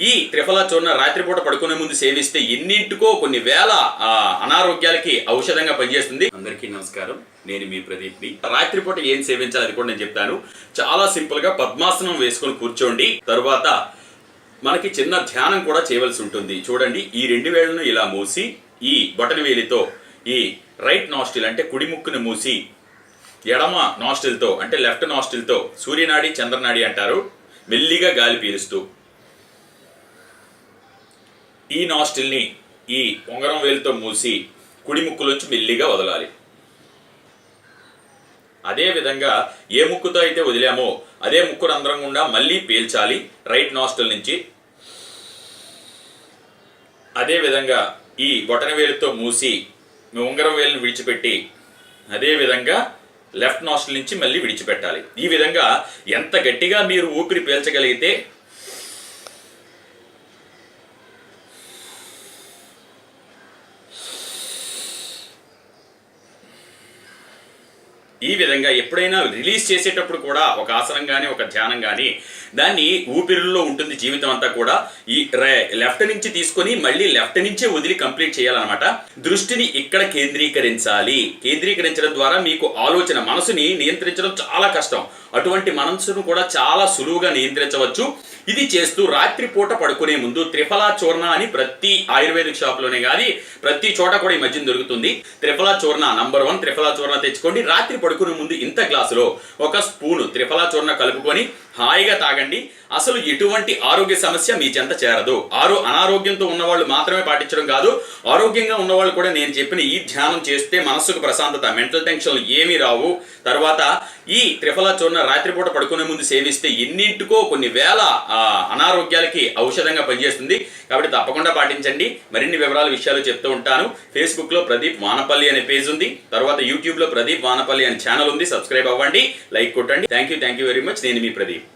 ఈ త్రిఫల చూర్ణ రాత్రిపూట పడుకునే ముందు సేవిస్తే ఎన్నింటికో కొన్ని వేల అనారోగ్యాలకి ఔషధంగా పనిచేస్తుంది. అందరికీ నమస్కారం, నేను మీ ప్రదీప్ని. రాత్రిపూట ఏం సేవించాలి అది కూడా నేను చెప్తాను. చాలా సింపుల్ గా పద్మాసనం వేసుకొని కూర్చోండి. తరువాత మనకి చిన్న ధ్యానం కూడా చేయవలసి ఉంటుంది. చూడండి, ఈ 2 వేళ్లను ఇలా మూసి ఈ బొటన వేలితో ఈ రైట్ నాస్టిల్ అంటే కుడి ముక్కును మూసి ఎడమ నాస్టిల్ తో అంటే లెఫ్ట్ నాస్టిల్ తో సూర్యనాడి చంద్రనాడి అంటారు, మెల్లిగా గాలి పీలుస్తూ ఈ నాస్టిల్ ని ఈ ఉంగరం వేలుతో మూసి కుడి ముక్కులోంచి మెల్లిగా వదలాలి. అదే విధంగా ఏ ముక్కుతో అయితే వదిలామో అదే ముక్కు రంధ్రం గుండా మళ్ళీ పీల్చాలి రైట్ నాస్టిల్ నుంచి. అదే విధంగా ఈ బొటన వేలుతో మూసి ఉంగరం వేలును విడిచిపెట్టి అదే విధంగా లెఫ్ట్ నాస్టిల్ నుంచి మళ్ళీ విడిచిపెట్టాలి. ఈ విధంగా ఎంత గట్టిగా మీరు ఊపిరి పీల్చగలిగితే ఈ విధంగా ఎప్పుడైనా రిలీజ్ చేసేటప్పుడు కూడా ఒక ఆసనం కానీ ఒక ధ్యానం కానీ దాన్ని ఊపిరిలో ఉంటుంది జీవితం అంతా కూడా. ఈ లెఫ్ట్ నుంచి తీసుకొని మళ్ళీ లెఫ్ట్ నుంచే వదిలి కంప్లీట్ చేయాలన్నమాట. దృష్టిని ఇక్కడ కేంద్రీకరించాలి. కేంద్రీకరించడం ద్వారా మీకు ఆలోచన, మనసుని నియంత్రించడం చాలా కష్టం. అటువంటి మనసును కూడా చాలా సులువుగా నియంత్రించవచ్చు. ఇది చేస్తూ రాత్రిపూట పడుకునే ముందు త్రిఫల చూర్ణ అని ప్రతి ఆయుర్వేదిక్ షాప్ లోనే కానీ ప్రతి చోట కూడా ఈ మధ్యన దొరుకుతుంది. త్రిఫల చూర్ణ నంబర్ 1 త్రిఫల చూర్ణ తెచ్చుకోండి. రాత్రి పడుకునే ముందు ఇంత గ్లాసులో 1 స్పూను త్రిఫల చూర్ణ కలుపుకొని హాయిగా తాగండి. అసలు ఎటువంటి ఆరోగ్య సమస్య మీ చెంత చేరదు. అనారోగ్యంతో ఉన్నవాళ్ళు మాత్రమే పాటించడం కాదు, ఆరోగ్యంగా ఉన్నవాళ్ళు కూడా నేను చెప్పిన ఈ ధ్యానం చేస్తే మనస్సుకు ప్రశాంతత, మెంటల్ టెన్షన్లు ఏమీ రావు. తర్వాత ఈ త్రిఫల చూర్ణ రాత్రిపూట పడుకునే ముందు సేవిస్తే ఎన్నింటికో కొన్ని వేల అనారోగ్యాలకి ఔషధంగా పనిచేస్తుంది. కాబట్టి తప్పకుండా పాటించండి. మరిన్ని వివరాల విషయాలు చెప్తూ ఉంటాను. ఫేస్బుక్ లో ప్రదీప్ వానపల్లి అనే పేజ్ ఉంది. తర్వాత యూట్యూబ్ లో ప్రదీప్ వానపల్లి అనే ఛానల్ ఉంది. సబ్స్క్రైబ్ అవ్వండి, లైక్ కొట్టండి. Thank you very much. నేను మీ ప్రదీప్.